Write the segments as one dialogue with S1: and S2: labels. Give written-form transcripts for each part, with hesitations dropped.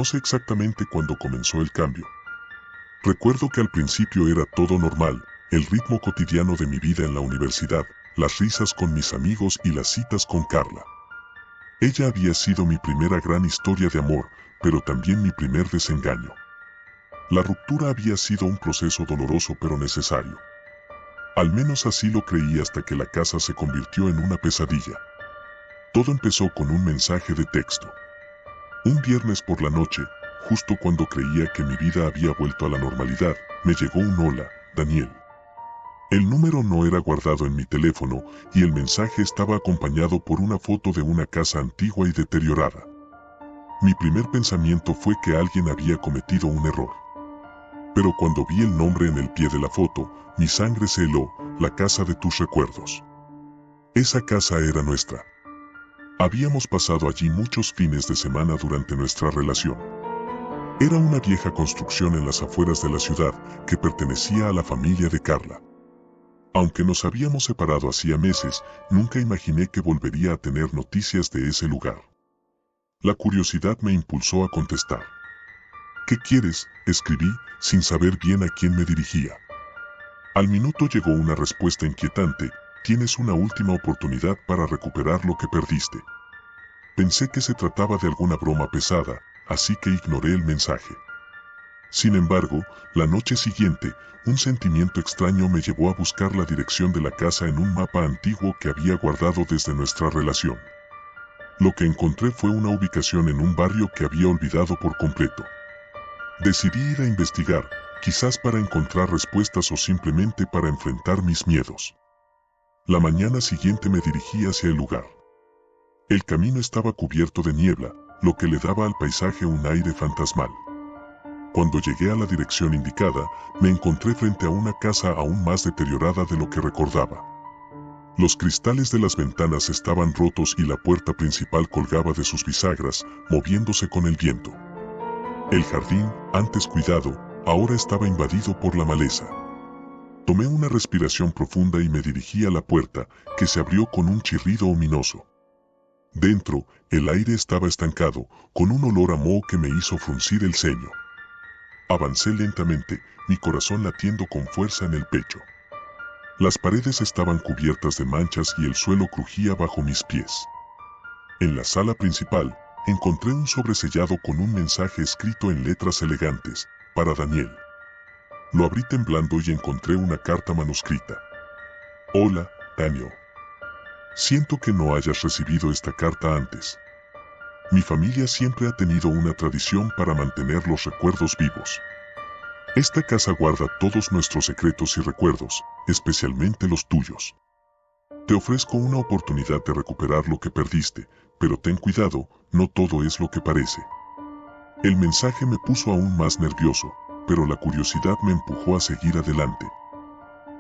S1: No sé exactamente cuándo comenzó el cambio. Recuerdo que al principio era todo normal, el ritmo cotidiano de mi vida en la universidad, las risas con mis amigos y las citas con Carla. Ella había sido mi primera gran historia de amor, pero también mi primer desengaño. La ruptura había sido un proceso doloroso pero necesario. Al menos así lo creí hasta que la casa se convirtió en una pesadilla. Todo empezó con un mensaje de texto. Un viernes por la noche, justo cuando creía que mi vida había vuelto a la normalidad, me llegó un hola, Daniel. El número no era guardado en mi teléfono y el mensaje estaba acompañado por una foto de una casa antigua y deteriorada. Mi primer pensamiento fue que alguien había cometido un error. Pero cuando vi el nombre en el pie de la foto, mi sangre se heló, la casa de tus recuerdos. Esa casa era nuestra. Habíamos pasado allí muchos fines de semana durante nuestra relación. Era una vieja construcción en las afueras de la ciudad que pertenecía a la familia de Carla. Aunque nos habíamos separado hacía meses, nunca imaginé que volvería a tener noticias de ese lugar. La curiosidad me impulsó a contestar. ¿Qué quieres?, escribí, sin saber bien a quién me dirigía. Al minuto llegó una respuesta inquietante: tienes una última oportunidad para recuperar lo que perdiste. Pensé que se trataba de alguna broma pesada, así que ignoré el mensaje. Sin embargo, la noche siguiente, un sentimiento extraño me llevó a buscar la dirección de la casa en un mapa antiguo que había guardado desde nuestra relación. Lo que encontré fue una ubicación en un barrio que había olvidado por completo. Decidí ir a investigar, quizás para encontrar respuestas o simplemente para enfrentar mis miedos. La mañana siguiente me dirigí hacia el lugar. El camino estaba cubierto de niebla, lo que le daba al paisaje un aire fantasmal. Cuando llegué a la dirección indicada, me encontré frente a una casa aún más deteriorada de lo que recordaba. Los cristales de las ventanas estaban rotos y la puerta principal colgaba de sus bisagras, moviéndose con el viento. El jardín, antes cuidado, ahora estaba invadido por la maleza. Tomé una respiración profunda y me dirigí a la puerta, que se abrió con un chirrido ominoso. Dentro, el aire estaba estancado, con un olor a moho que me hizo fruncir el ceño. Avancé lentamente, mi corazón latiendo con fuerza en el pecho. Las paredes estaban cubiertas de manchas y el suelo crujía bajo mis pies. En la sala principal, encontré un sobresellado con un mensaje escrito en letras elegantes: para Daniel. Lo abrí temblando y encontré una carta manuscrita. Hola, Daniel. Siento que no hayas recibido esta carta antes. Mi familia siempre ha tenido una tradición para mantener los recuerdos vivos. Esta casa guarda todos nuestros secretos y recuerdos, especialmente los tuyos. Te ofrezco una oportunidad de recuperar lo que perdiste, pero ten cuidado, no todo es lo que parece. El mensaje me puso aún más nervioso, pero la curiosidad me empujó a seguir adelante.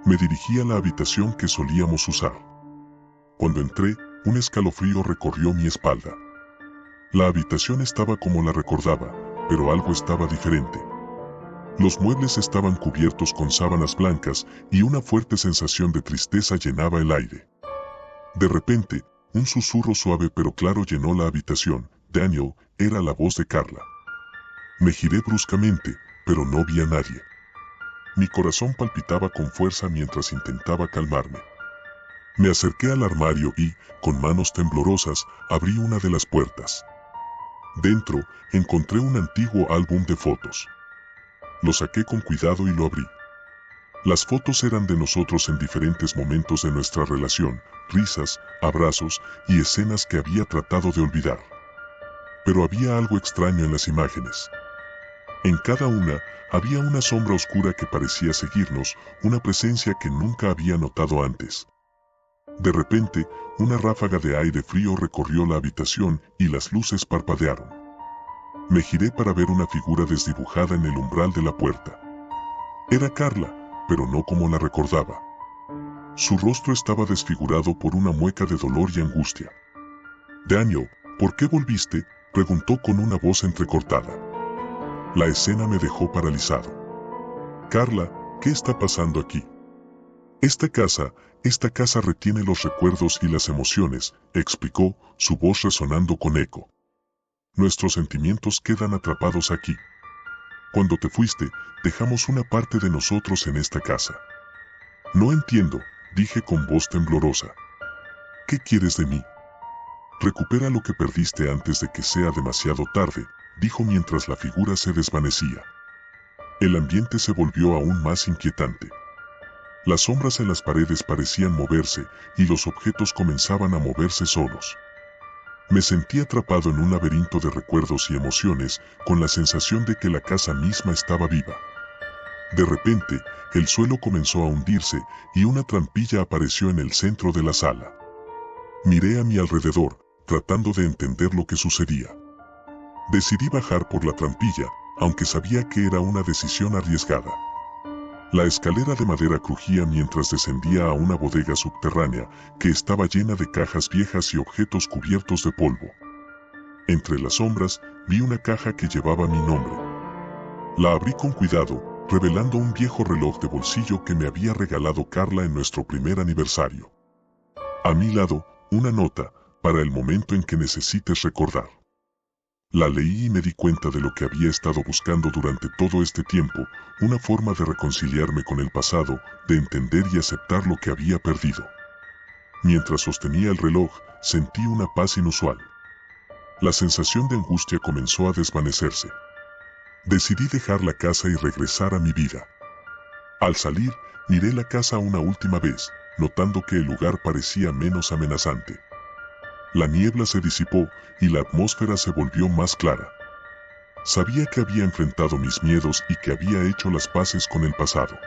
S1: Me dirigí a la habitación que solíamos usar. Cuando entré, un escalofrío recorrió mi espalda. La habitación estaba como la recordaba, pero algo estaba diferente. Los muebles estaban cubiertos con sábanas blancas y una fuerte sensación de tristeza llenaba el aire. De repente, un susurro suave pero claro llenó la habitación. Daniel, era la voz de Carla. Me giré bruscamente, pero no vi a nadie. Mi corazón palpitaba con fuerza mientras intentaba calmarme. Me acerqué al armario y, con manos temblorosas, abrí una de las puertas. Dentro, encontré un antiguo álbum de fotos. Lo saqué con cuidado y lo abrí. Las fotos eran de nosotros en diferentes momentos de nuestra relación, risas, abrazos y escenas que había tratado de olvidar. Pero había algo extraño en las imágenes. En cada una, había una sombra oscura que parecía seguirnos, una presencia que nunca había notado antes. De repente, una ráfaga de aire frío recorrió la habitación y las luces parpadearon. Me giré para ver una figura desdibujada en el umbral de la puerta. Era Carla, pero no como la recordaba. Su rostro estaba desfigurado por una mueca de dolor y angustia. Daniel, ¿por qué volviste?, preguntó con una voz entrecortada. La escena me dejó paralizado. Carla, ¿qué está pasando aquí? Esta casa retiene los recuerdos y las emociones, explicó, su voz resonando con eco. Nuestros sentimientos quedan atrapados aquí. Cuando te fuiste, dejamos una parte de nosotros en esta casa. No entiendo, dije con voz temblorosa. ¿Qué quieres de mí? Recupera lo que perdiste antes de que sea demasiado tarde, dijo mientras la figura se desvanecía. El ambiente se volvió aún más inquietante. Las sombras en las paredes parecían moverse y los objetos comenzaban a moverse solos. Me sentí atrapado en un laberinto de recuerdos y emociones, con la sensación de que la casa misma estaba viva. De repente, el suelo comenzó a hundirse y una trampilla apareció en el centro de la sala. Miré a mi alrededor, tratando de entender lo que sucedía. Decidí bajar por la trampilla, aunque sabía que era una decisión arriesgada. La escalera de madera crujía mientras descendía a una bodega subterránea que estaba llena de cajas viejas y objetos cubiertos de polvo. Entre las sombras, vi una caja que llevaba mi nombre. La abrí con cuidado, revelando un viejo reloj de bolsillo que me había regalado Carla en nuestro primer aniversario. A mi lado, una nota, para el momento en que necesites recordar. La leí y me di cuenta de lo que había estado buscando durante todo este tiempo, una forma de reconciliarme con el pasado, de entender y aceptar lo que había perdido. Mientras sostenía el reloj, sentí una paz inusual. La sensación de angustia comenzó a desvanecerse. Decidí dejar la casa y regresar a mi vida. Al salir, miré la casa una última vez, notando que el lugar parecía menos amenazante. La niebla se disipó y la atmósfera se volvió más clara. Sabía que había enfrentado mis miedos y que había hecho las paces con el pasado.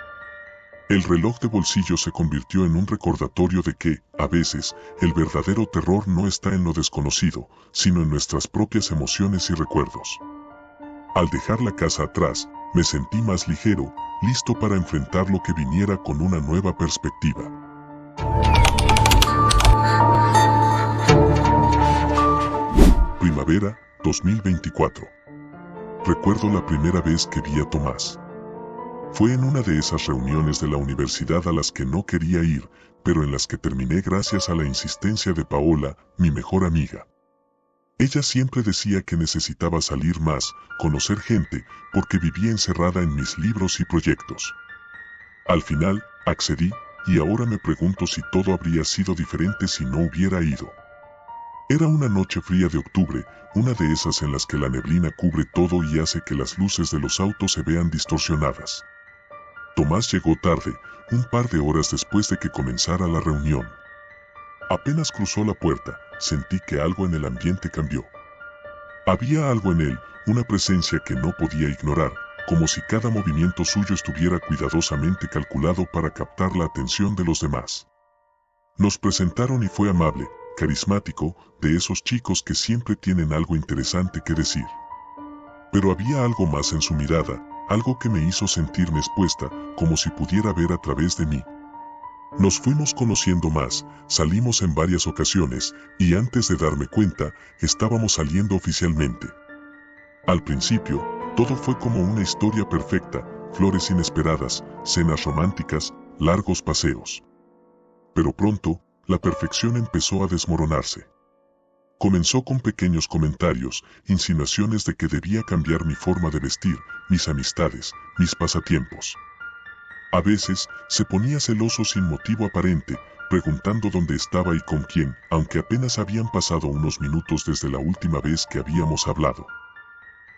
S1: El reloj de bolsillo se convirtió en un recordatorio de que, a veces, el verdadero terror no está en lo desconocido, sino en nuestras propias emociones y recuerdos. Al dejar la casa atrás, me sentí más ligero, listo para enfrentar lo que viniera con una nueva perspectiva. Primavera, 2024. Recuerdo la primera vez que vi a Tomás. Fue en una de esas reuniones de la universidad a las que no quería ir, pero en las que terminé gracias a la insistencia de Paola, mi mejor amiga. Ella siempre decía que necesitaba salir más, conocer gente, porque vivía encerrada en mis libros y proyectos. Al final, accedí, y ahora me pregunto si todo habría sido diferente si no hubiera ido. Era una noche fría de octubre, una de esas en las que la neblina cubre todo y hace que las luces de los autos se vean distorsionadas. Tomás llegó tarde, un par de horas después de que comenzara la reunión. Apenas cruzó la puerta, sentí que algo en el ambiente cambió. Había algo en él, una presencia que no podía ignorar, como si cada movimiento suyo estuviera cuidadosamente calculado para captar la atención de los demás. Nos presentaron y fue amable, carismático, de esos chicos que siempre tienen algo interesante que decir. Pero había algo más en su mirada, algo que me hizo sentirme expuesta, como si pudiera ver a través de mí. Nos fuimos conociendo más, salimos en varias ocasiones, y antes de darme cuenta, estábamos saliendo oficialmente. Al principio, todo fue como una historia perfecta, flores inesperadas, cenas románticas, largos paseos. Pero pronto, la perfección empezó a desmoronarse. Comenzó con pequeños comentarios, insinuaciones de que debía cambiar mi forma de vestir, mis amistades, mis pasatiempos. A veces, se ponía celoso sin motivo aparente, preguntando dónde estaba y con quién, aunque apenas habían pasado unos minutos desde la última vez que habíamos hablado.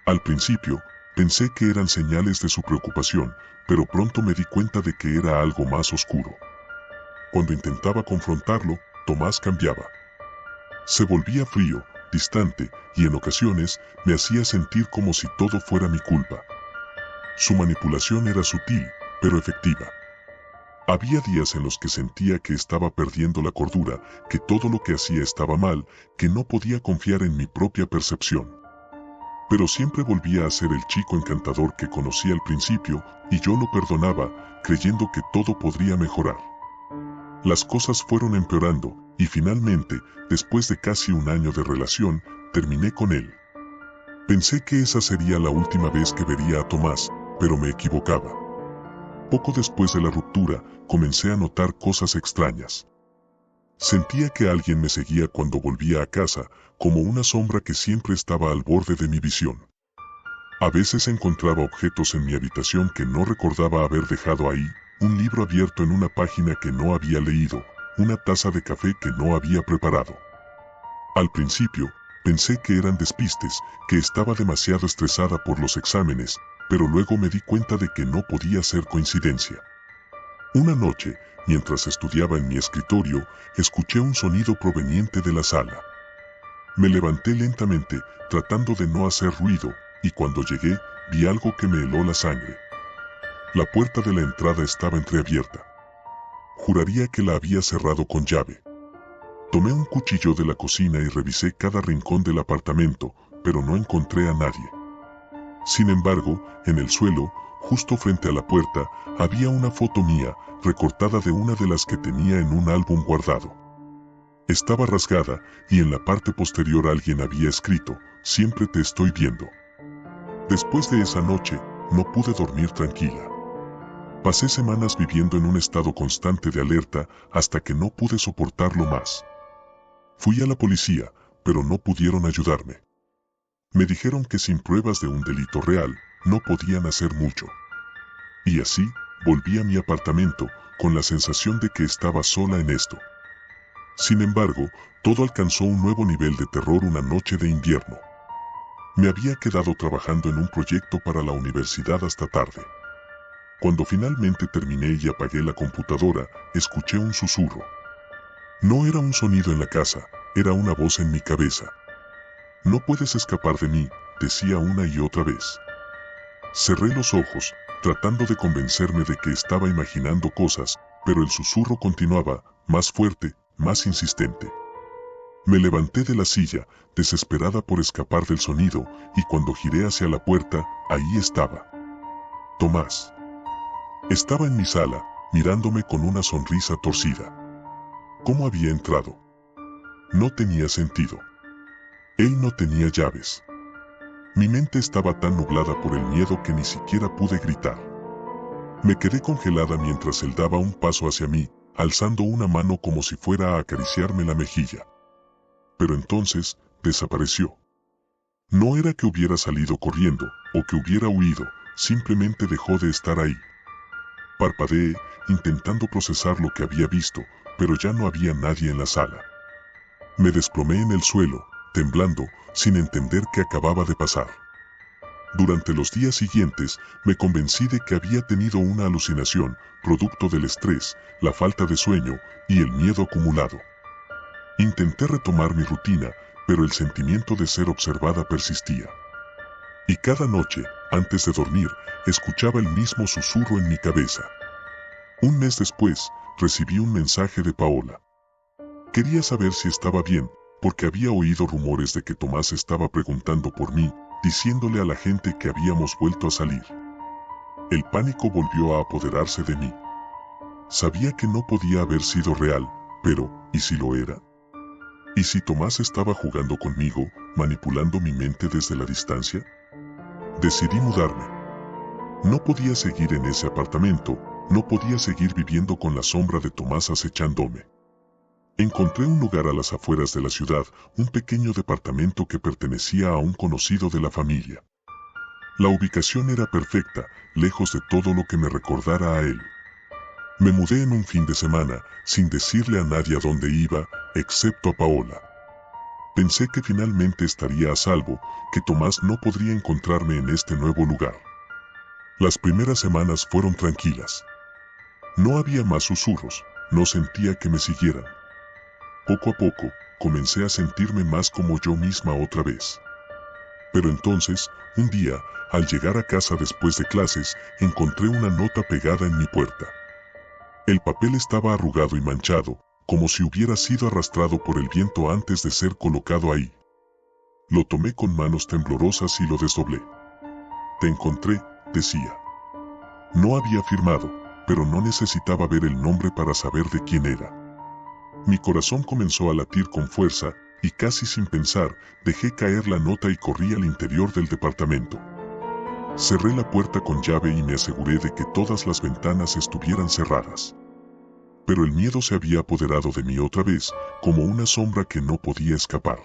S1: Al principio, pensé que eran señales de su preocupación, pero pronto me di cuenta de que era algo más oscuro. Cuando intentaba confrontarlo, Tomás cambiaba. Se volvía frío, distante, y en ocasiones me hacía sentir como si todo fuera mi culpa. Su manipulación era sutil, pero efectiva. Había días en los que sentía que estaba perdiendo la cordura, que todo lo que hacía estaba mal, que no podía confiar en mi propia percepción. Pero siempre volvía a ser el chico encantador que conocí al principio, y yo lo perdonaba, creyendo que todo podría mejorar. Las cosas fueron empeorando, y finalmente, después de casi un año de relación, terminé con él. Pensé que esa sería la última vez que vería a Tomás, pero me equivocaba. Poco después de la ruptura, comencé a notar cosas extrañas. Sentía que alguien me seguía cuando volvía a casa, como una sombra que siempre estaba al borde de mi visión. A veces encontraba objetos en mi habitación que no recordaba haber dejado ahí, un libro abierto en una página que no había leído, una taza de café que no había preparado. Al principio, pensé que eran despistes, que estaba demasiado estresada por los exámenes, pero luego me di cuenta de que no podía ser coincidencia. Una noche, mientras estudiaba en mi escritorio, escuché un sonido proveniente de la sala. Me levanté lentamente, tratando de no hacer ruido, y cuando llegué, vi algo que me heló la sangre. La puerta de la entrada estaba entreabierta. Juraría que la había cerrado con llave. Tomé un cuchillo de la cocina y revisé cada rincón del apartamento, pero no encontré a nadie. Sin embargo, en el suelo, justo frente a la puerta, había una foto mía, recortada de una de las que tenía en un álbum guardado. Estaba rasgada, y en la parte posterior alguien había escrito, "Siempre te estoy viendo". Después de esa noche, no pude dormir tranquila. Pasé semanas viviendo en un estado constante de alerta hasta que no pude soportarlo más. Fui a la policía, pero no pudieron ayudarme. Me dijeron que sin pruebas de un delito real, no podían hacer mucho. Y así, volví a mi apartamento, con la sensación de que estaba sola en esto. Sin embargo, todo alcanzó un nuevo nivel de terror una noche de invierno. Me había quedado trabajando en un proyecto para la universidad hasta tarde. Cuando finalmente terminé y apagué la computadora, escuché un susurro. No era un sonido en la casa, era una voz en mi cabeza. "No puedes escapar de mí", decía una y otra vez. Cerré los ojos, tratando de convencerme de que estaba imaginando cosas, pero el susurro continuaba, más fuerte, más insistente. Me levanté de la silla, desesperada por escapar del sonido, y cuando giré hacia la puerta, ahí estaba. Tomás. Estaba en mi sala, mirándome con una sonrisa torcida. ¿Cómo había entrado? No tenía sentido. Él no tenía llaves. Mi mente estaba tan nublada por el miedo que ni siquiera pude gritar. Me quedé congelada mientras él daba un paso hacia mí, alzando una mano como si fuera a acariciarme la mejilla. Pero entonces, desapareció. No era que hubiera salido corriendo, o que hubiera huido, simplemente dejó de estar ahí. Parpadeé, intentando procesar lo que había visto, pero ya no había nadie en la sala. Me desplomé en el suelo, temblando, sin entender qué acababa de pasar. Durante los días siguientes, me convencí de que había tenido una alucinación, producto del estrés, la falta de sueño y el miedo acumulado. Intenté retomar mi rutina, pero el sentimiento de ser observada persistía. Y cada noche, antes de dormir, escuchaba el mismo susurro en mi cabeza. Un mes después, recibí un mensaje de Paola. Quería saber si estaba bien, porque había oído rumores de que Tomás estaba preguntando por mí, diciéndole a la gente que habíamos vuelto a salir. El pánico volvió a apoderarse de mí. Sabía que no podía haber sido real, pero, ¿y si lo era? ¿Y si Tomás estaba jugando conmigo, manipulando mi mente desde la distancia? Decidí mudarme. No podía seguir en ese apartamento, no podía seguir viviendo con la sombra de Tomás acechándome. Encontré un lugar a las afueras de la ciudad, un pequeño departamento que pertenecía a un conocido de la familia. La ubicación era perfecta, lejos de todo lo que me recordara a él. Me mudé en un fin de semana, sin decirle a nadie a dónde iba, excepto a Paola. Pensé que finalmente estaría a salvo, que Tomás no podría encontrarme en este nuevo lugar. Las primeras semanas fueron tranquilas. No había más susurros, no sentía que me siguieran. Poco a poco, comencé a sentirme más como yo misma otra vez. Pero entonces, un día, al llegar a casa después de clases, encontré una nota pegada en mi puerta. El papel estaba arrugado y manchado, como si hubiera sido arrastrado por el viento antes de ser colocado ahí. Lo tomé con manos temblorosas y lo desdoblé. "Te encontré", decía. No había firmado, pero no necesitaba ver el nombre para saber de quién era. Mi corazón comenzó a latir con fuerza, y casi sin pensar, dejé caer la nota y corrí al interior del departamento. Cerré la puerta con llave y me aseguré de que todas las ventanas estuvieran cerradas. pero el miedo se había apoderado de mí otra vez, como una sombra que no podía escapar.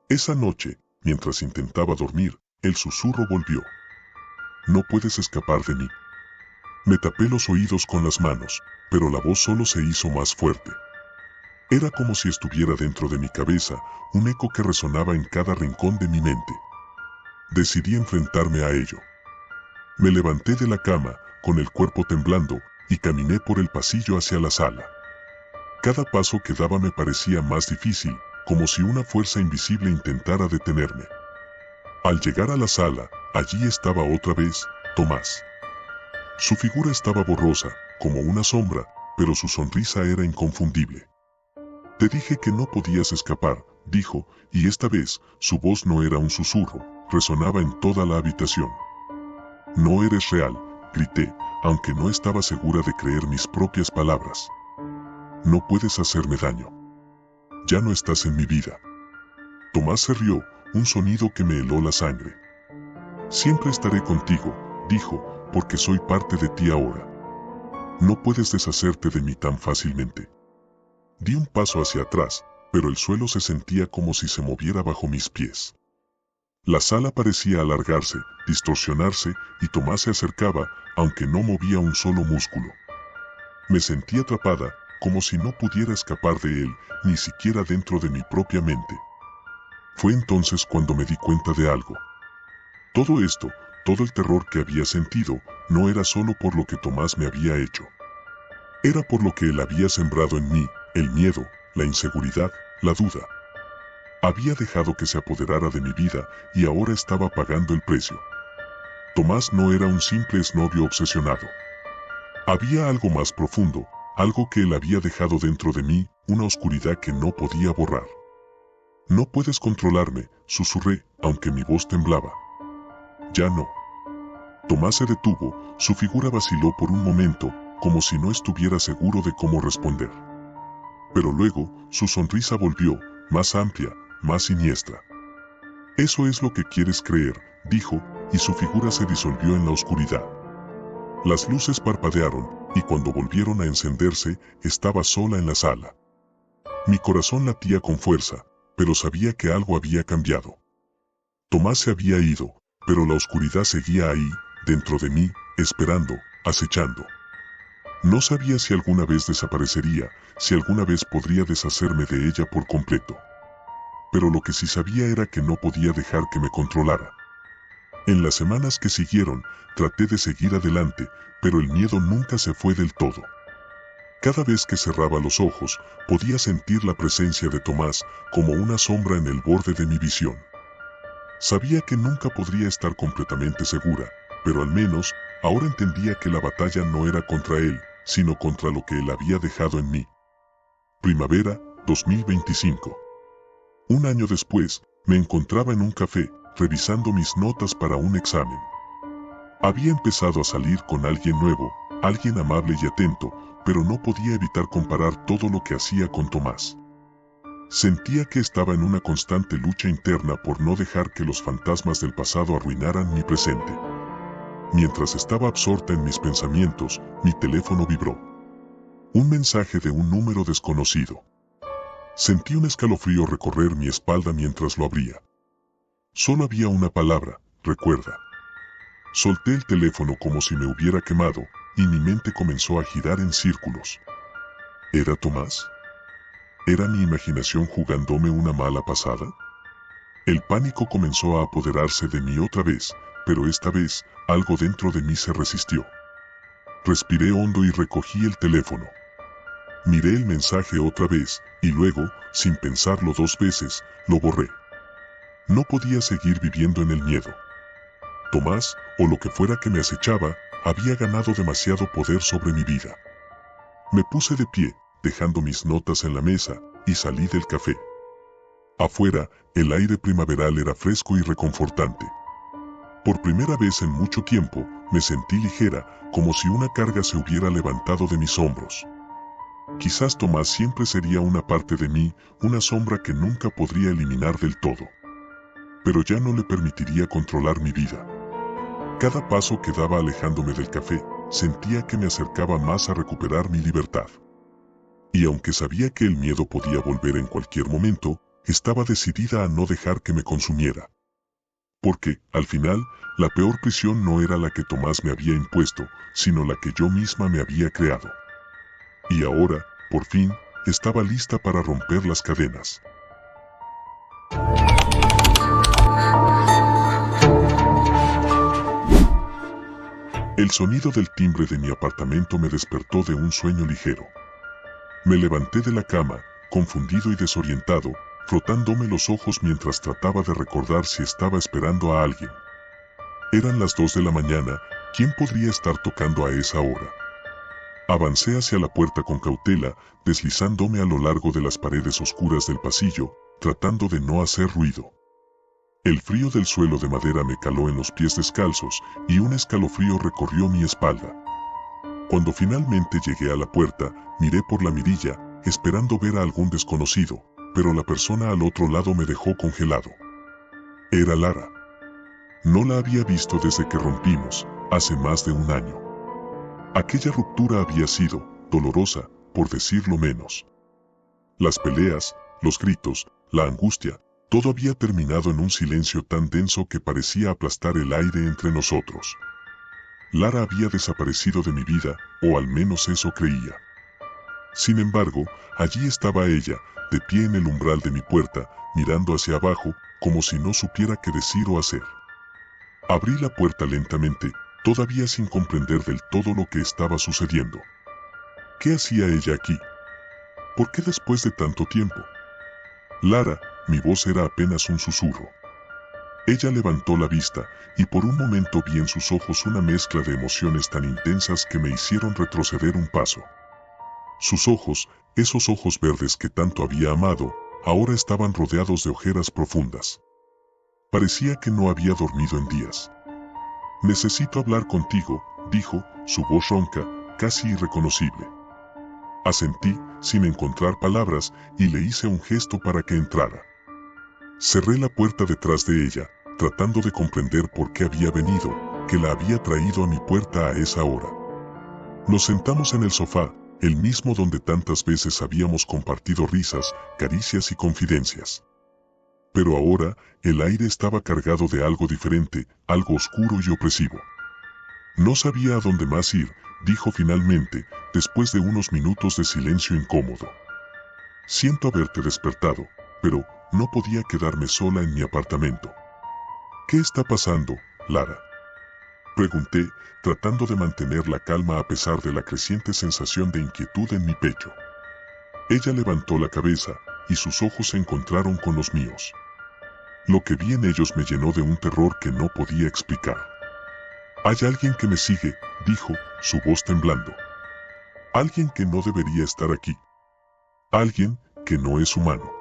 S1: Esa noche, mientras intentaba dormir, el susurro volvió. No puedes escapar de mí. Me tapé los oídos con las manos, pero la voz solo se hizo más fuerte. Era como si estuviera dentro de mi cabeza, un eco que resonaba en cada rincón de mi mente. Decidí enfrentarme a ello. Me levanté de la cama, con el cuerpo temblando, y caminé por el pasillo hacia la sala. Cada paso que daba me parecía más difícil, como si una fuerza invisible intentara detenerme. Al llegar a la sala, allí estaba otra vez, Tomás. Su figura estaba borrosa, como una sombra, pero su sonrisa era inconfundible. Te dije que no podías escapar, dijo, y esta vez, su voz no era un susurro, resonaba en toda la habitación. No eres real, grité, aunque no estaba segura de creer mis propias palabras. No puedes hacerme daño. Ya no estás en mi vida. Tomás se rió, un sonido que me heló la sangre. Siempre estaré contigo, dijo, porque soy parte de ti ahora. No puedes deshacerte de mí tan fácilmente. Di un paso hacia atrás, pero el suelo se sentía como si se moviera bajo mis pies. La sala parecía alargarse, distorsionarse, y Tomás se acercaba, aunque no movía un solo músculo. Me sentí atrapada, como si no pudiera escapar de él, ni siquiera dentro de mi propia mente. Fue entonces cuando me di cuenta de algo. Todo esto, todo el terror que había sentido, no era solo por lo que Tomás me había hecho. Era por lo que él había sembrado en mí, el miedo, la inseguridad, la duda. Había dejado que se apoderara de mi vida y ahora estaba pagando el precio. Tomás no era un simple exnovio obsesionado. Había algo más profundo, algo que él había dejado dentro de mí, una oscuridad que no podía borrar. No puedes controlarme, susurré, aunque mi voz temblaba. Ya no. Tomás se detuvo, su figura vaciló por un momento, como si no estuviera seguro de cómo responder. Pero luego, su sonrisa volvió, más amplia, más siniestra. Eso es lo que quieres creer, dijo, y su figura se disolvió en la oscuridad. Las luces parpadearon, y cuando volvieron a encenderse, estaba sola en la sala. Mi corazón latía con fuerza, pero sabía que algo había cambiado. Tomás se había ido, pero la oscuridad seguía ahí, dentro de mí, esperando, acechando. No sabía si alguna vez desaparecería, si alguna vez podría deshacerme de ella por completo. Pero lo que sí sabía era que no podía dejar que me controlara. En las semanas que siguieron, traté de seguir adelante, pero el miedo nunca se fue del todo. Cada vez que cerraba los ojos, podía sentir la presencia de Tomás como una sombra en el borde de mi visión. Sabía que nunca podría estar completamente segura, pero al menos, ahora entendía que la batalla no era contra él, sino contra lo que él había dejado en mí. Primavera, 2025. Un año después, me encontraba en un café, revisando mis notas para un examen. Había empezado a salir con alguien nuevo, alguien amable y atento, pero no podía evitar comparar todo lo que hacía con Tomás. Sentía que estaba en una constante lucha interna por no dejar que los fantasmas del pasado arruinaran mi presente. Mientras estaba absorta en mis pensamientos, mi teléfono vibró. Un mensaje de un número desconocido. Sentí un escalofrío recorrer mi espalda mientras lo abría. Solo había una palabra, recuerda. Solté el teléfono como si me hubiera quemado, y mi mente comenzó a girar en círculos. ¿Era Tomás? ¿Era mi imaginación jugándome una mala pasada? El pánico comenzó a apoderarse de mí otra vez, pero esta vez, algo dentro de mí se resistió. Respiré hondo y recogí el teléfono. Miré el mensaje otra vez, y luego, sin pensarlo dos veces, lo borré. No podía seguir viviendo en el miedo. Tomás, o lo que fuera que me acechaba, había ganado demasiado poder sobre mi vida. Me puse de pie, dejando mis notas en la mesa, y salí del café. Afuera, el aire primaveral era fresco y reconfortante. Por primera vez en mucho tiempo, me sentí ligera, como si una carga se hubiera levantado de mis hombros. Quizás Tomás siempre sería una parte de mí, una sombra que nunca podría eliminar del todo. Pero ya no le permitiría controlar mi vida. Cada paso que daba alejándome del café, sentía que me acercaba más a recuperar mi libertad. Y aunque sabía que el miedo podía volver en cualquier momento, estaba decidida a no dejar que me consumiera. Porque, al final, la peor prisión no era la que Tomás me había impuesto, sino la que yo misma me había creado. Y ahora, por fin, estaba lista para romper las cadenas. El sonido del timbre de mi apartamento me despertó de un sueño ligero. Me levanté de la cama, confundido y desorientado, frotándome los ojos mientras trataba de recordar si estaba esperando a alguien. Eran las 2 de la mañana, ¿quién podría estar tocando a esa hora? Avancé hacia la puerta con cautela, deslizándome a lo largo de las paredes oscuras del pasillo, tratando de no hacer ruido. El frío del suelo de madera me caló en los pies descalzos, y un escalofrío recorrió mi espalda. Cuando finalmente llegué a la puerta, miré por la mirilla, esperando ver a algún desconocido, pero la persona al otro lado me dejó congelado. Era Lara. No la había visto desde que rompimos, hace más de un año. Aquella ruptura había sido dolorosa, por decirlo menos. Las peleas, los gritos, la angustia, todo había terminado en un silencio tan denso que parecía aplastar el aire entre nosotros. Lara había desaparecido de mi vida, o al menos eso creía. Sin embargo, allí estaba ella, de pie en el umbral de mi puerta, mirando hacia abajo, como si no supiera qué decir o hacer. Abrí la puerta lentamente, todavía sin comprender del todo lo que estaba sucediendo. ¿Qué hacía ella aquí? ¿Por qué después de tanto tiempo? Lara, mi voz era apenas un susurro. Ella levantó la vista, y por un momento vi en sus ojos una mezcla de emociones tan intensas que me hicieron retroceder un paso. Sus ojos, esos ojos verdes que tanto había amado, ahora estaban rodeados de ojeras profundas. Parecía que no había dormido en días. Necesito hablar contigo, dijo, su voz ronca, casi irreconocible. Asentí, sin encontrar palabras, y le hice un gesto para que entrara. Cerré la puerta detrás de ella, tratando de comprender por qué había venido, qué la había traído a mi puerta a esa hora. Nos sentamos en el sofá, el mismo donde tantas veces habíamos compartido risas, caricias y confidencias. Pero ahora, el aire estaba cargado de algo diferente, algo oscuro y opresivo. No sabía a dónde más ir, dijo finalmente, después de unos minutos de silencio incómodo. Siento haberte despertado, pero no podía quedarme sola en mi apartamento. ¿Qué está pasando, Lara? Pregunté, tratando de mantener la calma a pesar de la creciente sensación de inquietud en mi pecho. Ella levantó la cabeza, y sus ojos se encontraron con los míos. Lo que vi en ellos me llenó de un terror que no podía explicar. Hay alguien que me sigue, dijo, su voz temblando. Alguien que no debería estar aquí. Alguien que no es humano.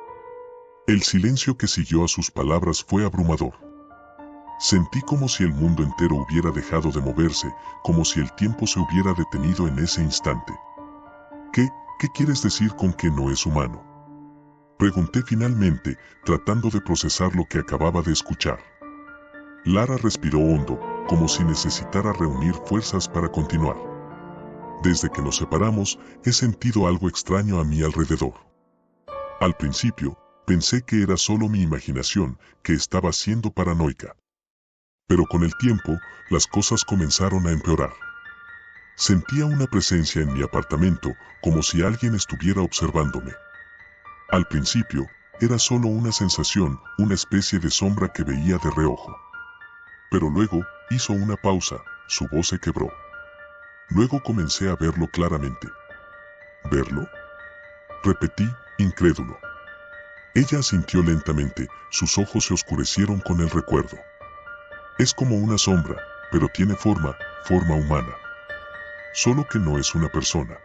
S1: El silencio que siguió a sus palabras fue abrumador. Sentí como si el mundo entero hubiera dejado de moverse, como si el tiempo se hubiera detenido en ese instante. ¿Qué quieres decir con que no es humano? Pregunté finalmente, tratando de procesar lo que acababa de escuchar. Lara respiró hondo, como si necesitara reunir fuerzas para continuar. Desde que nos separamos, he sentido algo extraño a mi alrededor. Al principio, pensé que era solo mi imaginación, que estaba siendo paranoica. Pero con el tiempo, las cosas comenzaron a empeorar. Sentía una presencia en mi apartamento, como si alguien estuviera observándome. Al principio, era solo una sensación, una especie de sombra que veía de reojo. Pero luego, hizo una pausa, su voz se quebró. Luego comencé a verlo claramente. ¿Verlo? Repetí, incrédulo. Ella asintió lentamente, sus ojos se oscurecieron con el recuerdo. Es como una sombra, pero tiene forma humana. Solo que no es una persona.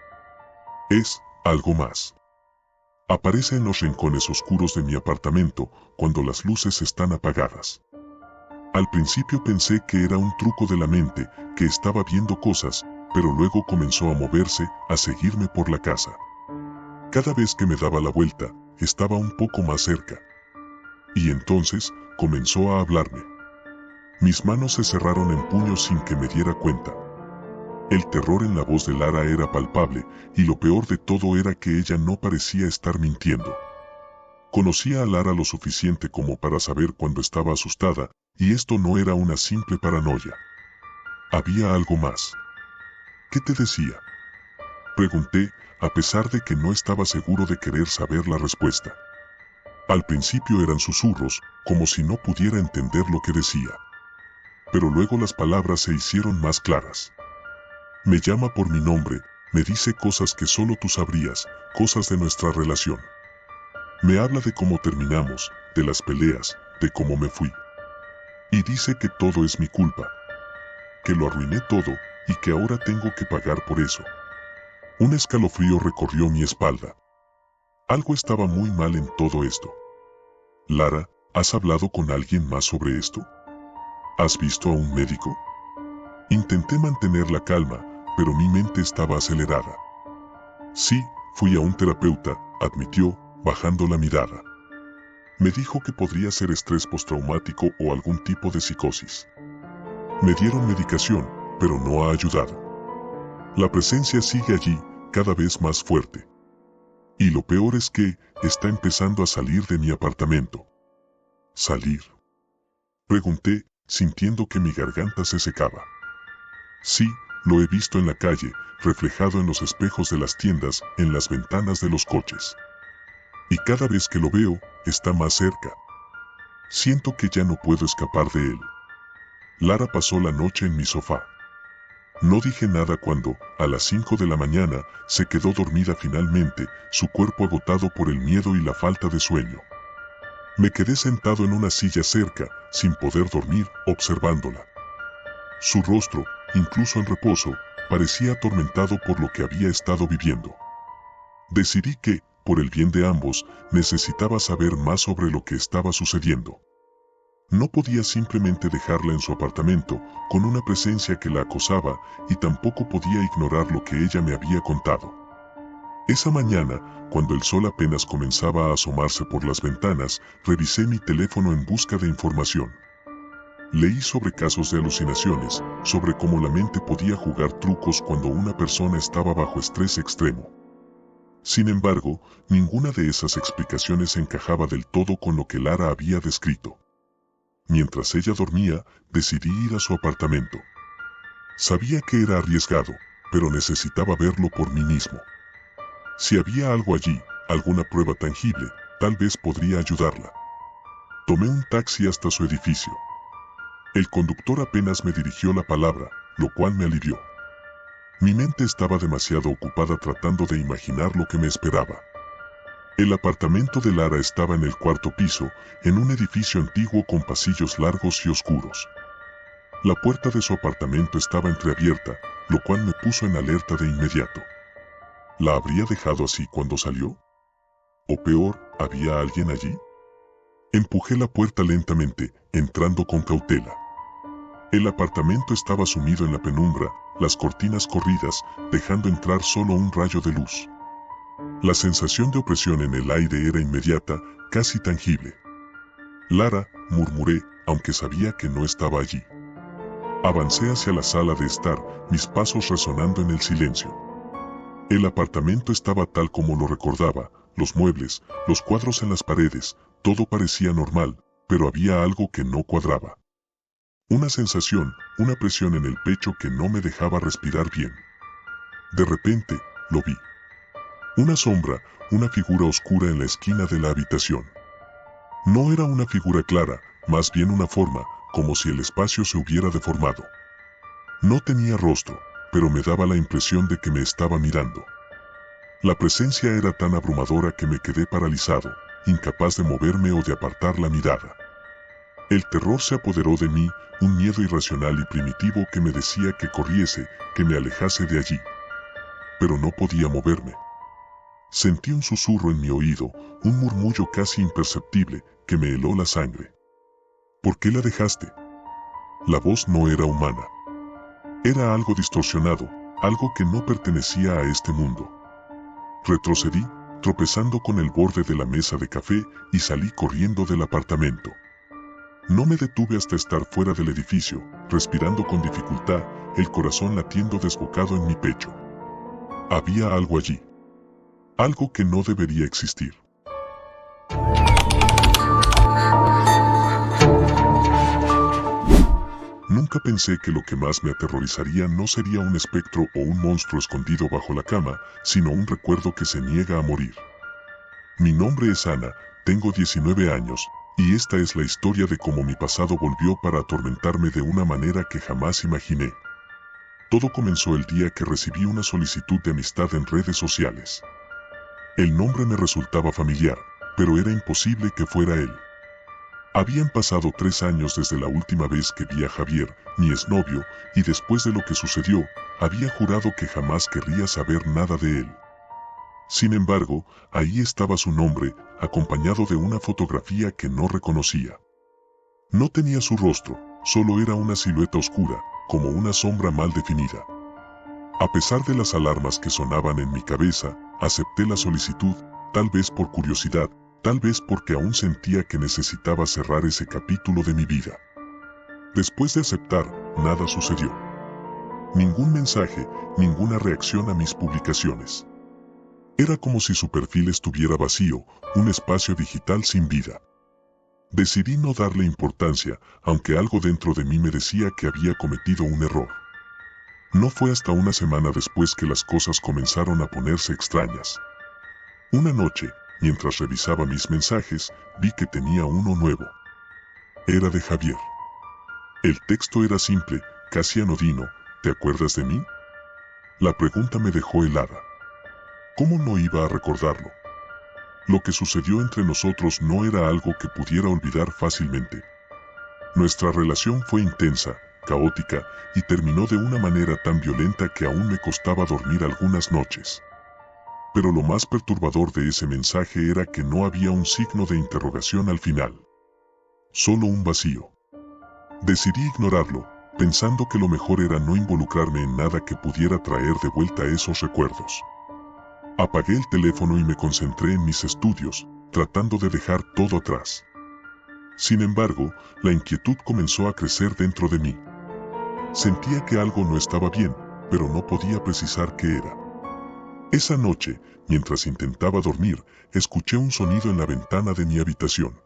S1: Es algo más. Aparece en los rincones oscuros de mi apartamento, cuando las luces están apagadas. Al principio pensé que era un truco de la mente, que estaba viendo cosas, pero luego comenzó a moverse, a seguirme por la casa. Cada vez que me daba la vuelta, estaba un poco más cerca. Y entonces, comenzó a hablarme. Mis manos se cerraron en puños sin que me diera cuenta. El terror en la voz de Lara era palpable, y lo peor de todo era que ella no parecía estar mintiendo. Conocía a Lara lo suficiente como para saber cuando estaba asustada, y esto no era una simple paranoia. Había algo más. ¿Qué te decía? Pregunté, a pesar de que no estaba seguro de querer saber la respuesta. Al principio eran susurros, como si no pudiera entender lo que decía. Pero luego las palabras se hicieron más claras. Me llama por mi nombre, me dice cosas que solo tú sabrías, cosas de nuestra relación. Me habla de cómo terminamos, de las peleas, de cómo me fui. Y dice que todo es mi culpa. Que lo arruiné todo, y que ahora tengo que pagar por eso. Un escalofrío recorrió mi espalda. Algo estaba muy mal en todo esto. Lara, ¿has hablado con alguien más sobre esto? ¿Has visto a un médico? Intenté mantener la calma, pero mi mente estaba acelerada. Sí, fui a un terapeuta, admitió, bajando la mirada. Me dijo que podría ser estrés postraumático o algún tipo de psicosis. Me dieron medicación, pero no ha ayudado. La presencia sigue allí, cada vez más fuerte. Y lo peor es que, está empezando a salir de mi apartamento. ¿Salir? Pregunté, sintiendo que mi garganta se secaba. Sí, lo he visto en la calle, reflejado en los espejos de las tiendas, en las ventanas de los coches. Y cada vez que lo veo, está más cerca. Siento que ya no puedo escapar de él. Lara pasó la noche en mi sofá. No dije nada cuando, a las 5 de la mañana, se quedó dormida finalmente, su cuerpo agotado por el miedo y la falta de sueño. Me quedé sentado en una silla cerca, sin poder dormir, observándola. Su rostro, incluso en reposo, parecía atormentado por lo que había estado viviendo. Decidí que, por el bien de ambos, necesitaba saber más sobre lo que estaba sucediendo. No podía simplemente dejarla en su apartamento, con una presencia que la acosaba, y tampoco podía ignorar lo que ella me había contado. Esa mañana, cuando el sol apenas comenzaba a asomarse por las ventanas, revisé mi teléfono en busca de información. Leí sobre casos de alucinaciones, sobre cómo la mente podía jugar trucos cuando una persona estaba bajo estrés extremo. Sin embargo, ninguna de esas explicaciones encajaba del todo con lo que Lara había descrito. Mientras ella dormía, decidí ir a su apartamento. Sabía que era arriesgado, pero necesitaba verlo por mí mismo. Si había algo allí, alguna prueba tangible, tal vez podría ayudarla. Tomé un taxi hasta su edificio. El conductor apenas me dirigió la palabra, lo cual me alivió. Mi mente estaba demasiado ocupada tratando de imaginar lo que me esperaba. El apartamento de Lara estaba en el cuarto piso, en un edificio antiguo con pasillos largos y oscuros. La puerta de su apartamento estaba entreabierta, lo cual me puso en alerta de inmediato. ¿La habría dejado así cuando salió? O peor, ¿había alguien allí? Empujé la puerta lentamente, entrando con cautela. El apartamento estaba sumido en la penumbra, las cortinas corridas, dejando entrar solo un rayo de luz. La sensación de opresión en el aire era inmediata, casi tangible. Lara, murmuré, aunque sabía que no estaba allí. Avancé hacia la sala de estar, mis pasos resonando en el silencio. El apartamento estaba tal como lo recordaba, los muebles, los cuadros en las paredes, todo parecía normal, pero había algo que no cuadraba. Una sensación, una presión en el pecho que no me dejaba respirar bien. De repente, lo vi. Una sombra, una figura oscura en la esquina de la habitación. No era una figura clara, más bien una forma, como si el espacio se hubiera deformado. No tenía rostro, pero me daba la impresión de que me estaba mirando. La presencia era tan abrumadora que me quedé paralizado, incapaz de moverme o de apartar la mirada. El terror se apoderó de mí, un miedo irracional y primitivo que me decía que corriese, que me alejase de allí. Pero no podía moverme. Sentí un susurro en mi oído, un murmullo casi imperceptible, que me heló la sangre. ¿Por qué la dejaste? La voz no era humana. Era algo distorsionado, algo que no pertenecía a este mundo. Retrocedí, tropezando con el borde de la mesa de café, y salí corriendo del apartamento. No me detuve hasta estar fuera del edificio, respirando con dificultad, el corazón latiendo desbocado en mi pecho. Había algo allí. Algo que no debería existir. Nunca pensé que lo que más me aterrorizaría no sería un espectro o un monstruo escondido bajo la cama, sino un recuerdo que se niega a morir. Mi nombre es Ana, tengo 19 años, y esta es la historia de cómo mi pasado volvió para atormentarme de una manera que jamás imaginé. Todo comenzó el día que recibí una solicitud de amistad en redes sociales. El nombre me resultaba familiar, pero era imposible que fuera él. Habían pasado 3 años desde la última vez que vi a Javier, mi exnovio, y después de lo que sucedió, había jurado que jamás querría saber nada de él. Sin embargo, ahí estaba su nombre, acompañado de una fotografía que no reconocía. No tenía su rostro, solo era una silueta oscura, como una sombra mal definida. A pesar de las alarmas que sonaban en mi cabeza, acepté la solicitud, tal vez por curiosidad, tal vez porque aún sentía que necesitaba cerrar ese capítulo de mi vida. Después de aceptar, nada sucedió. Ningún mensaje, ninguna reacción a mis publicaciones. Era como si su perfil estuviera vacío, un espacio digital sin vida. Decidí no darle importancia, aunque algo dentro de mí me decía que había cometido un error. No fue hasta una semana después que las cosas comenzaron a ponerse extrañas. Una noche, mientras revisaba mis mensajes, vi que tenía uno nuevo. Era de Javier. El texto era simple, casi anodino. ¿Te acuerdas de mí? La pregunta me dejó helada. ¿Cómo no iba a recordarlo? Lo que sucedió entre nosotros no era algo que pudiera olvidar fácilmente. Nuestra relación fue intensa, caótica, y terminó de una manera tan violenta que aún me costaba dormir algunas noches. Pero lo más perturbador de ese mensaje era que no había un signo de interrogación al final. Solo un vacío. Decidí ignorarlo, pensando que lo mejor era no involucrarme en nada que pudiera traer de vuelta esos recuerdos. Apagué el teléfono y me concentré en mis estudios, tratando de dejar todo atrás. Sin embargo, la inquietud comenzó a crecer dentro de mí. Sentía que algo no estaba bien, pero no podía precisar qué era. Esa noche, mientras intentaba dormir, escuché un sonido en la ventana de mi habitación.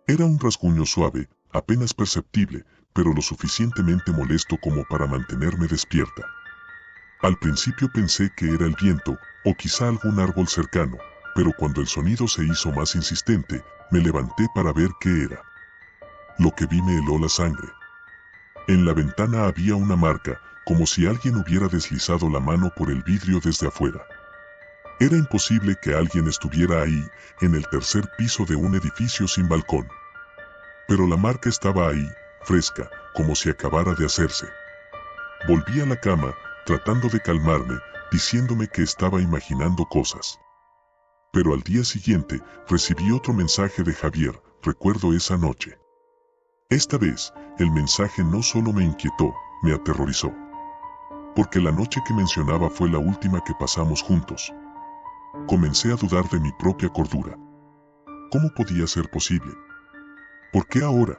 S1: Era un rasguño suave, apenas perceptible, pero lo suficientemente molesto como para mantenerme despierta. Al principio pensé que era el viento, o quizá algún árbol cercano, pero cuando el sonido se hizo más insistente, me levanté para ver qué era. Lo que vi me heló la sangre. En la ventana había una marca, como si alguien hubiera deslizado la mano por el vidrio desde afuera. Era imposible que alguien estuviera ahí, en el tercer piso de un edificio sin balcón. Pero la marca estaba ahí, fresca, como si acabara de hacerse. Volví a la cama, tratando de calmarme, diciéndome que estaba imaginando cosas. Pero al día siguiente, recibí otro mensaje de Javier, recuerdo esa noche. Esta vez, el mensaje no solo me inquietó, me aterrorizó. Porque la noche que mencionaba fue la última que pasamos juntos. Comencé a dudar de mi propia cordura. ¿Cómo podía ser posible? ¿Por qué ahora?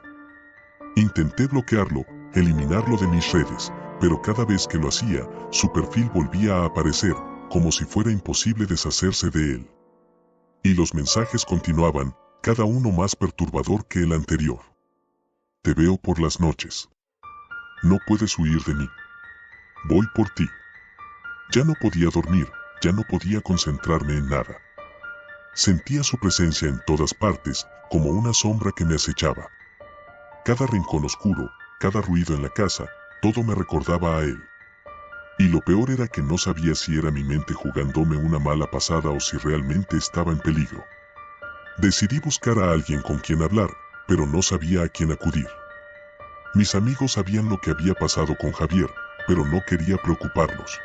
S1: Intenté bloquearlo, eliminarlo de mis redes, pero cada vez que lo hacía, su perfil volvía a aparecer, como si fuera imposible deshacerse de él. Y los mensajes continuaban, cada uno más perturbador que el anterior. Te veo por las noches. No puedes huir de mí. Voy por ti. Ya no podía dormir, ya no podía concentrarme en nada. Sentía su presencia en todas partes, como una sombra que me acechaba. Cada rincón oscuro, cada ruido en la casa, todo me recordaba a él. Y lo peor era que no sabía si era mi mente jugándome una mala pasada o si realmente estaba en peligro. Decidí buscar a alguien con quien hablar, pero no sabía a quién acudir. Mis amigos sabían lo que había pasado con Javier, pero no quería preocuparlos.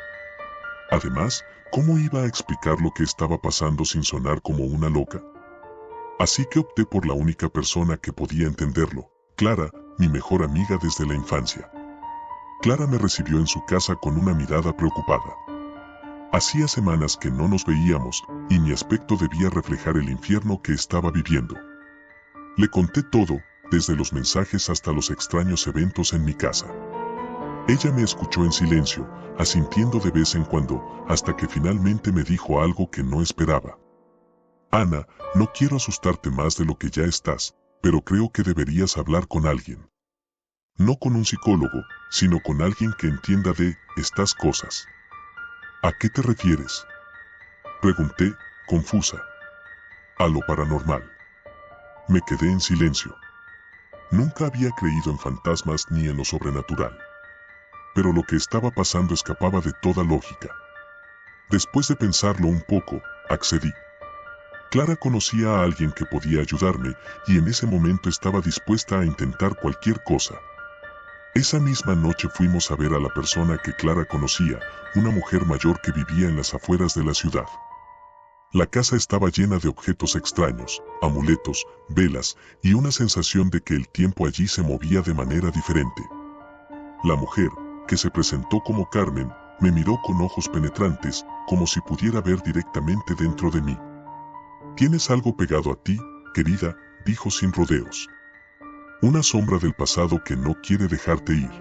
S1: Además, ¿cómo iba a explicar lo que estaba pasando sin sonar como una loca? Así que opté por la única persona que podía entenderlo, Clara, mi mejor amiga desde la infancia. Clara me recibió en su casa con una mirada preocupada. Hacía semanas que no nos veíamos, y mi aspecto debía reflejar el infierno que estaba viviendo. Le conté todo, desde los mensajes hasta los extraños eventos en mi casa. Ella me escuchó en silencio, asintiendo de vez en cuando, hasta que finalmente me dijo algo que no esperaba. Ana, no quiero asustarte más de lo que ya estás, pero creo que deberías hablar con alguien. No con un psicólogo, sino con alguien que entienda de estas cosas. ¿A qué te refieres?, pregunté, confusa. A lo paranormal. Me quedé en silencio. Nunca había creído en fantasmas ni en lo sobrenatural. Pero lo que estaba pasando escapaba de toda lógica. Después de pensarlo un poco, accedí. Clara conocía a alguien que podía ayudarme, y en ese momento estaba dispuesta a intentar cualquier cosa. Esa misma noche fuimos a ver a la persona que Clara conocía, una mujer mayor que vivía en las afueras de la ciudad. La casa estaba llena de objetos extraños, amuletos, velas, y una sensación de que el tiempo allí se movía de manera diferente. La mujer, que se presentó como Carmen, me miró con ojos penetrantes, como si pudiera ver directamente dentro de mí. «¿Tienes algo pegado a ti, querida?», dijo sin rodeos. «Una sombra del pasado que no quiere dejarte ir».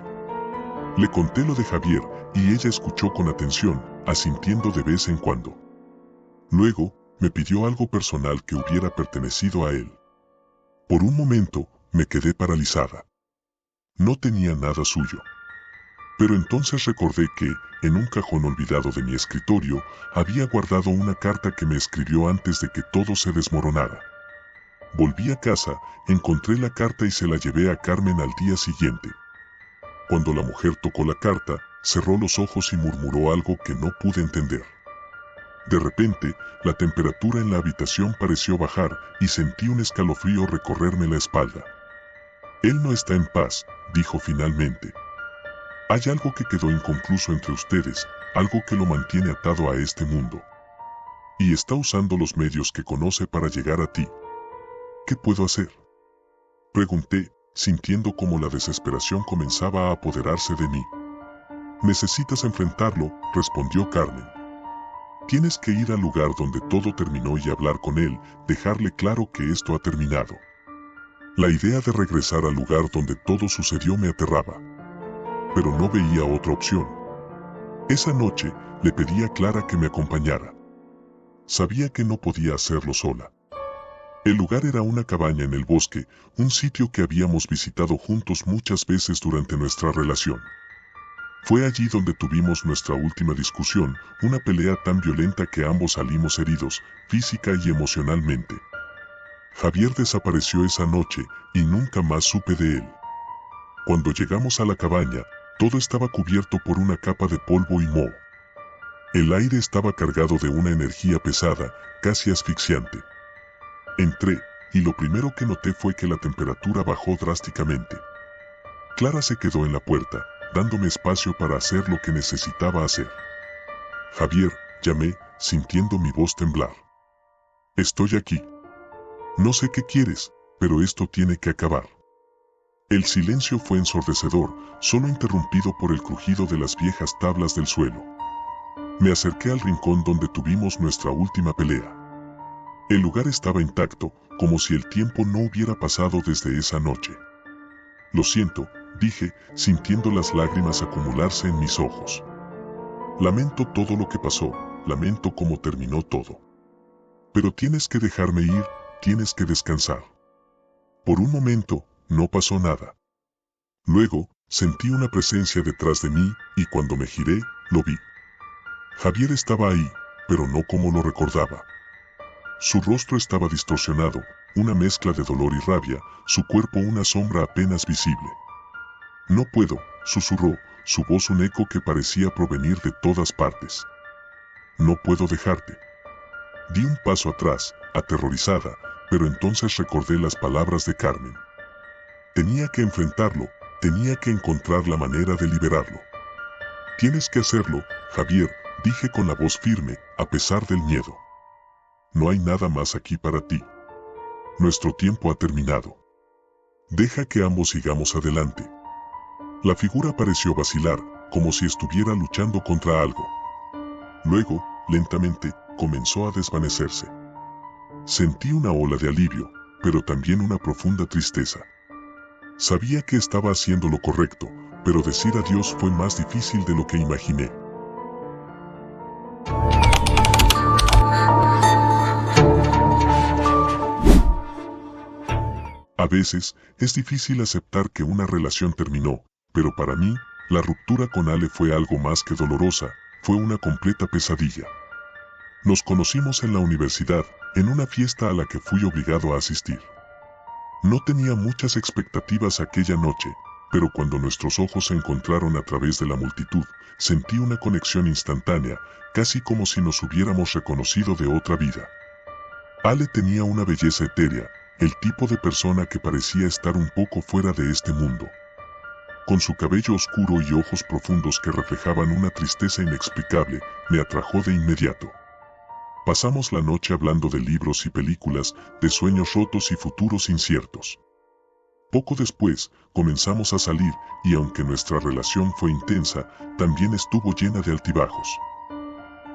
S1: Le conté lo de Javier, y ella escuchó con atención, asintiendo de vez en cuando. Luego, me pidió algo personal que hubiera pertenecido a él. Por un momento, me quedé paralizada. No tenía nada suyo. Pero entonces recordé que, en un cajón olvidado de mi escritorio, había guardado una carta que me escribió antes de que todo se desmoronara. Volví a casa, encontré la carta y se la llevé a Carmen al día siguiente. Cuando la mujer tocó la carta, cerró los ojos y murmuró algo que no pude entender. De repente, la temperatura en la habitación pareció bajar y sentí un escalofrío recorrerme la espalda. «Él no está en paz», dijo finalmente. «Hay algo que quedó inconcluso entre ustedes, algo que lo mantiene atado a este mundo. Y está usando los medios que conoce para llegar a ti». «¿Qué puedo hacer?», pregunté, sintiendo como la desesperación comenzaba a apoderarse de mí. «Necesitas enfrentarlo», respondió Carmen. «Tienes que ir al lugar donde todo terminó y hablar con él, dejarle claro que esto ha terminado». La idea de regresar al lugar donde todo sucedió me aterraba. Pero no veía otra opción. Esa noche, le pedí a Clara que me acompañara. Sabía que no podía hacerlo sola. El lugar era una cabaña en el bosque, un sitio que habíamos visitado juntos muchas veces durante nuestra relación. Fue allí donde tuvimos nuestra última discusión, una pelea tan violenta que ambos salimos heridos, física y emocionalmente. Javier desapareció esa noche, y nunca más supe de él. Cuando llegamos a la cabaña, todo estaba cubierto por una capa de polvo y moho. El aire estaba cargado de una energía pesada, casi asfixiante. Entré, y lo primero que noté fue que la temperatura bajó drásticamente. Clara se quedó en la puerta, dándome espacio para hacer lo que necesitaba hacer. «Javier», llamé, sintiendo mi voz temblar. «Estoy aquí. No sé qué quieres, pero esto tiene que acabar». El silencio fue ensordecedor, solo interrumpido por el crujido de las viejas tablas del suelo. Me acerqué al rincón donde tuvimos nuestra última pelea. El lugar estaba intacto, como si el tiempo no hubiera pasado desde esa noche. «Lo siento», dije, sintiendo las lágrimas acumularse en mis ojos. «Lamento todo lo que pasó, lamento cómo terminó todo. Pero tienes que dejarme ir, tienes que descansar». Por un momento, no pasó nada. Luego, sentí una presencia detrás de mí, y cuando me giré, lo vi. Javier estaba ahí, pero no como lo recordaba. Su rostro estaba distorsionado, una mezcla de dolor y rabia, su cuerpo una sombra apenas visible. «No puedo», susurró, su voz un eco que parecía provenir de todas partes. «No puedo dejarte». Di un paso atrás, aterrorizada, pero entonces recordé las palabras de Carmen. Tenía que enfrentarlo, tenía que encontrar la manera de liberarlo. «Tienes que hacerlo, Javier», dije con la voz firme, a pesar del miedo. «No hay nada más aquí para ti. Nuestro tiempo ha terminado. Deja que ambos sigamos adelante». La figura pareció vacilar, como si estuviera luchando contra algo. Luego, lentamente, comenzó a desvanecerse. Sentí una ola de alivio, pero también una profunda tristeza. Sabía que estaba haciendo lo correcto, pero decir adiós fue más difícil de lo que imaginé. A veces, es difícil aceptar que una relación terminó, pero para mí, la ruptura con Ale fue algo más que dolorosa, fue una completa pesadilla. Nos conocimos en la universidad, en una fiesta a la que fui obligado a asistir. No tenía muchas expectativas aquella noche, pero cuando nuestros ojos se encontraron a través de la multitud, sentí una conexión instantánea, casi como si nos hubiéramos reconocido de otra vida. Ale tenía una belleza etérea, el tipo de persona que parecía estar un poco fuera de este mundo. Con su cabello oscuro y ojos profundos que reflejaban una tristeza inexplicable, me atrajo de inmediato. Pasamos la noche hablando de libros y películas, de sueños rotos y futuros inciertos. Poco después, comenzamos a salir, y aunque nuestra relación fue intensa, también estuvo llena de altibajos.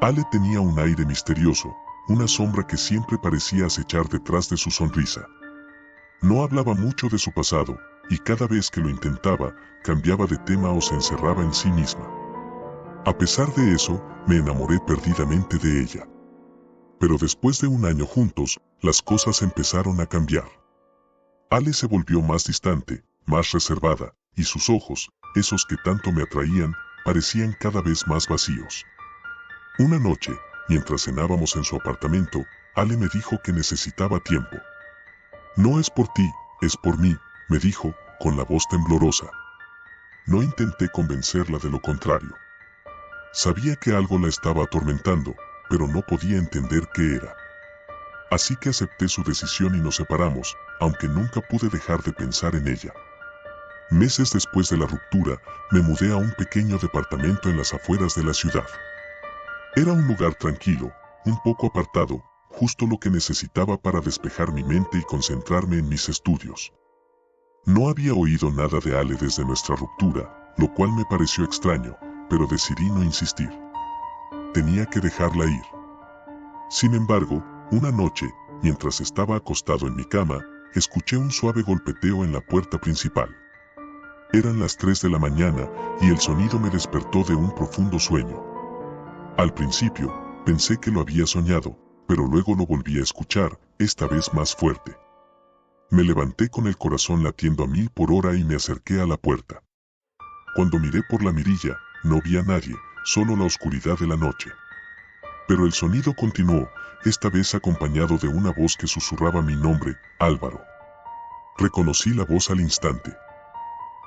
S1: Ale tenía un aire misterioso, una sombra que siempre parecía acechar detrás de su sonrisa. No hablaba mucho de su pasado, y cada vez que lo intentaba, cambiaba de tema o se encerraba en sí misma. A pesar de eso, me enamoré perdidamente de ella. Pero después de un año juntos, las cosas empezaron a cambiar. Ale se volvió más distante, más reservada, y sus ojos, esos que tanto me atraían, parecían cada vez más vacíos. Una noche, mientras cenábamos en su apartamento, Ale me dijo que necesitaba tiempo. No es por ti, es por mí, me dijo, con la voz temblorosa. No intenté convencerla de lo contrario. Sabía que algo la estaba atormentando, pero no podía entender qué era. Así que acepté su decisión y nos separamos, aunque nunca pude dejar de pensar en ella. Meses después de la ruptura, me mudé a un pequeño departamento en las afueras de la ciudad. Era un lugar tranquilo, un poco apartado, justo lo que necesitaba para despejar mi mente y concentrarme en mis estudios. No había oído nada de Ale desde nuestra ruptura, lo cual me pareció extraño, pero decidí no insistir. Tenía que dejarla ir. Sin embargo, una noche, mientras estaba acostado en mi cama, escuché un suave golpeteo en la puerta principal. Eran las 3 de la mañana, y el sonido me despertó de un profundo sueño. Al principio, pensé que lo había soñado, pero luego lo volví a escuchar, esta vez más fuerte. Me levanté con el corazón latiendo a 1000 por hora y me acerqué a la puerta. Cuando miré por la mirilla, no vi a nadie, solo la oscuridad de la noche. Pero el sonido continuó, esta vez acompañado de una voz que susurraba mi nombre, Álvaro. Reconocí la voz al instante.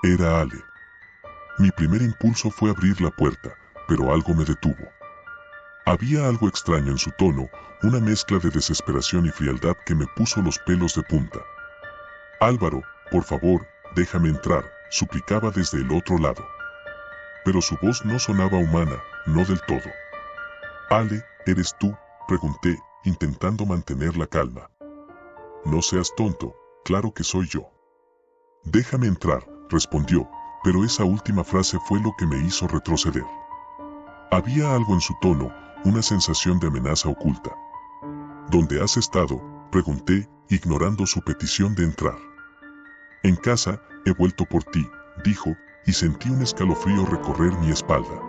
S1: Era Ale. Mi primer impulso fue abrir la puerta, pero algo me detuvo. Había algo extraño en su tono, una mezcla de desesperación y frialdad que me puso los pelos de punta. Álvaro, por favor, déjame entrar, suplicaba desde el otro lado. Pero su voz no sonaba humana, no del todo. Ale, ¿eres tú?, pregunté, intentando mantener la calma. No seas tonto, claro que soy yo. Déjame entrar, respondió, pero esa última frase fue lo que me hizo retroceder. Había algo en su tono, una sensación de amenaza oculta. ¿Dónde has estado?, pregunté, ignorando su petición de entrar. En casa, he vuelto por ti, dijo, y sentí un escalofrío recorrer mi espalda.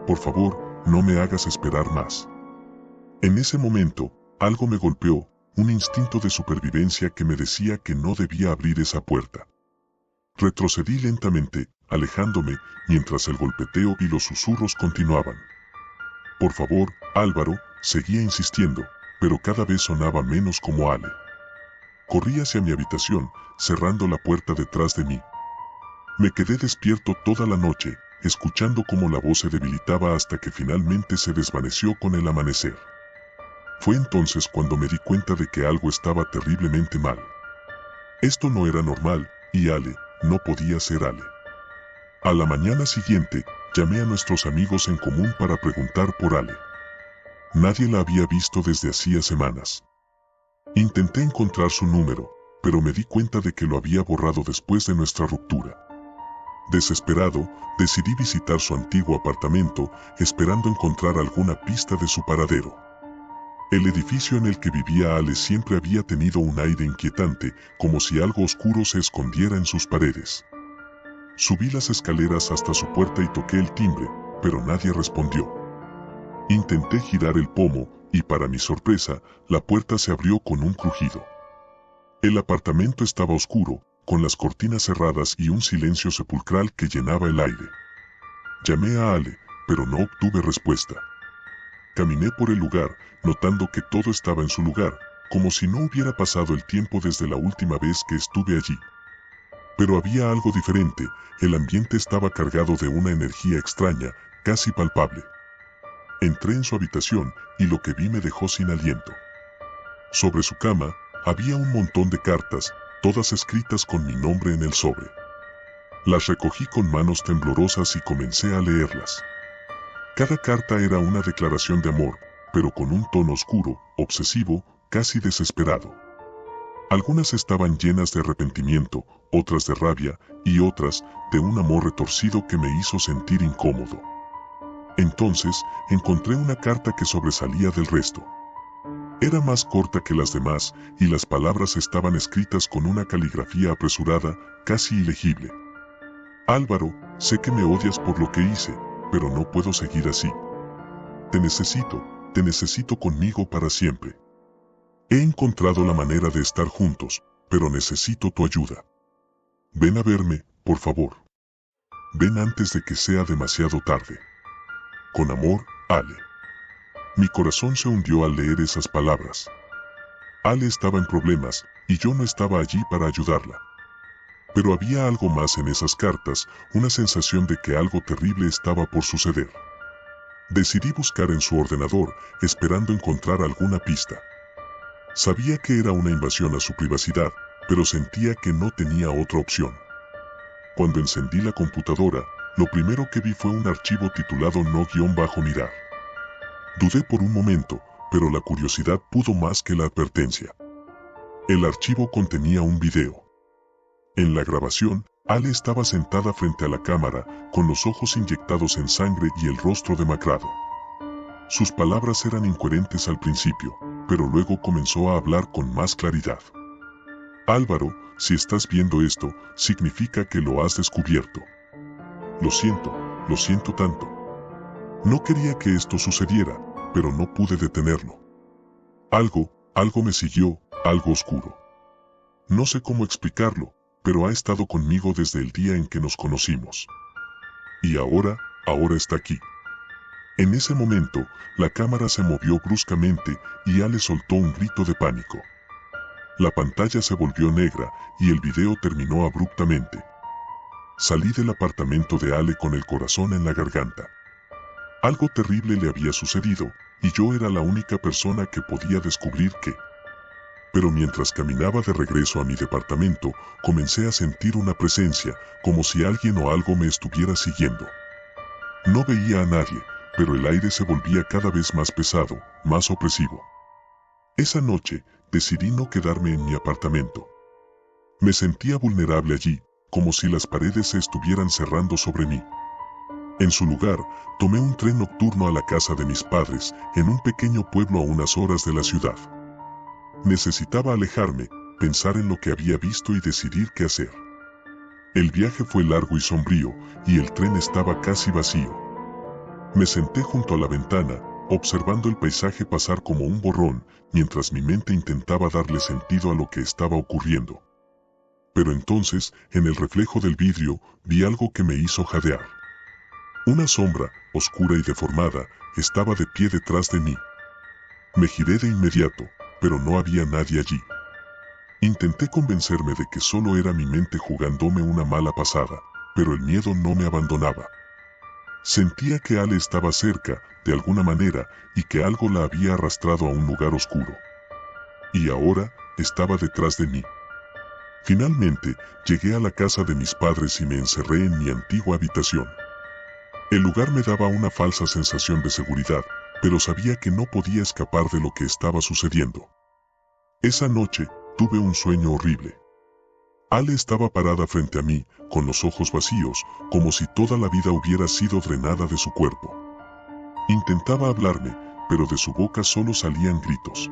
S1: Por favor, no me hagas esperar más. En ese momento, algo me golpeó, un instinto de supervivencia que me decía que no debía abrir esa puerta. Retrocedí lentamente, alejándome, mientras el golpeteo y los susurros continuaban. Por favor, Álvaro, seguía insistiendo, pero cada vez sonaba menos como Ale. Corrí hacia mi habitación, cerrando la puerta detrás de mí. Me quedé despierto toda la noche, escuchando cómo la voz se debilitaba hasta que finalmente se desvaneció con el amanecer. Fue entonces cuando me di cuenta de que algo estaba terriblemente mal. Esto no era normal, y Ale, no podía ser Ale. A la mañana siguiente, llamé a nuestros amigos en común para preguntar por Ale. Nadie la había visto desde hacía semanas. Intenté encontrar su número, pero me di cuenta de que lo había borrado después de nuestra ruptura. Desesperado, decidí visitar su antiguo apartamento, esperando encontrar alguna pista de su paradero. El edificio en el que vivía Ale siempre había tenido un aire inquietante, como si algo oscuro se escondiera en sus paredes. Subí las escaleras hasta su puerta y toqué el timbre, pero nadie respondió. Intenté girar el pomo, y para mi sorpresa, la puerta se abrió con un crujido. El apartamento estaba oscuro, con las cortinas cerradas y un silencio sepulcral que llenaba el aire. Llamé a Ale, pero no obtuve respuesta. Caminé por el lugar, notando que todo estaba en su lugar, como si no hubiera pasado el tiempo desde la última vez que estuve allí. Pero había algo diferente, el ambiente estaba cargado de una energía extraña, casi palpable. Entré en su habitación, y lo que vi me dejó sin aliento. Sobre su cama, había un montón de cartas, todas escritas con mi nombre en el sobre. Las recogí con manos temblorosas y comencé a leerlas. Cada carta era una declaración de amor, pero con un tono oscuro, obsesivo, casi desesperado. Algunas estaban llenas de arrepentimiento, otras de rabia, y otras de un amor retorcido que me hizo sentir incómodo. Entonces, encontré una carta que sobresalía del resto. Era más corta que las demás, y las palabras estaban escritas con una caligrafía apresurada, casi ilegible. Álvaro, sé que me odias por lo que hice, pero no puedo seguir así. Te necesito conmigo para siempre. He encontrado la manera de estar juntos, pero necesito tu ayuda. Ven a verme, por favor. Ven antes de que sea demasiado tarde. Con amor, Ale. Mi corazón se hundió al leer esas palabras. Ale estaba en problemas, y yo no estaba allí para ayudarla. Pero había algo más en esas cartas, una sensación de que algo terrible estaba por suceder. Decidí buscar en su ordenador, esperando encontrar alguna pista. Sabía que era una invasión a su privacidad, pero sentía que no tenía otra opción. Cuando encendí la computadora, lo primero que vi fue un archivo titulado No-mirar. Dudé por un momento, pero la curiosidad pudo más que la advertencia. El archivo contenía un video. En la grabación, Ale estaba sentada frente a la cámara, con los ojos inyectados en sangre y el rostro demacrado. Sus palabras eran incoherentes al principio, pero luego comenzó a hablar con más claridad. Álvaro, si estás viendo esto, significa que lo has descubierto. Lo siento tanto. No quería que esto sucediera, pero no pude detenerlo. Algo me siguió, algo oscuro. No sé cómo explicarlo, pero ha estado conmigo desde el día en que nos conocimos. Y ahora está aquí. En ese momento, la cámara se movió bruscamente y Ale soltó un grito de pánico. La pantalla se volvió negra y el video terminó abruptamente. Salí del apartamento de Ale con el corazón en la garganta. Algo terrible le había sucedido, y yo era la única persona que podía descubrir qué. Pero mientras caminaba de regreso a mi departamento, comencé a sentir una presencia, como si alguien o algo me estuviera siguiendo. No veía a nadie, pero el aire se volvía cada vez más pesado, más opresivo. Esa noche, decidí no quedarme en mi apartamento. Me sentía vulnerable allí, como si las paredes se estuvieran cerrando sobre mí. En su lugar, tomé un tren nocturno a la casa de mis padres, en un pequeño pueblo a unas horas de la ciudad. Necesitaba alejarme, pensar en lo que había visto y decidir qué hacer. El viaje fue largo y sombrío, y el tren estaba casi vacío. Me senté junto a la ventana, observando el paisaje pasar como un borrón, mientras mi mente intentaba darle sentido a lo que estaba ocurriendo. Pero entonces, en el reflejo del vidrio, vi algo que me hizo jadear. Una sombra, oscura y deformada, estaba de pie detrás de mí. Me giré de inmediato, pero no había nadie allí. Intenté convencerme de que solo era mi mente jugándome una mala pasada, pero el miedo no me abandonaba. Sentía que Ale estaba cerca, de alguna manera, y que algo la había arrastrado a un lugar oscuro. Y ahora, estaba detrás de mí. Finalmente, llegué a la casa de mis padres y me encerré en mi antigua habitación. El lugar me daba una falsa sensación de seguridad, pero sabía que no podía escapar de lo que estaba sucediendo. Esa noche, tuve un sueño horrible. Ale estaba parada frente a mí, con los ojos vacíos, como si toda la vida hubiera sido drenada de su cuerpo. Intentaba hablarme, pero de su boca solo salían gritos.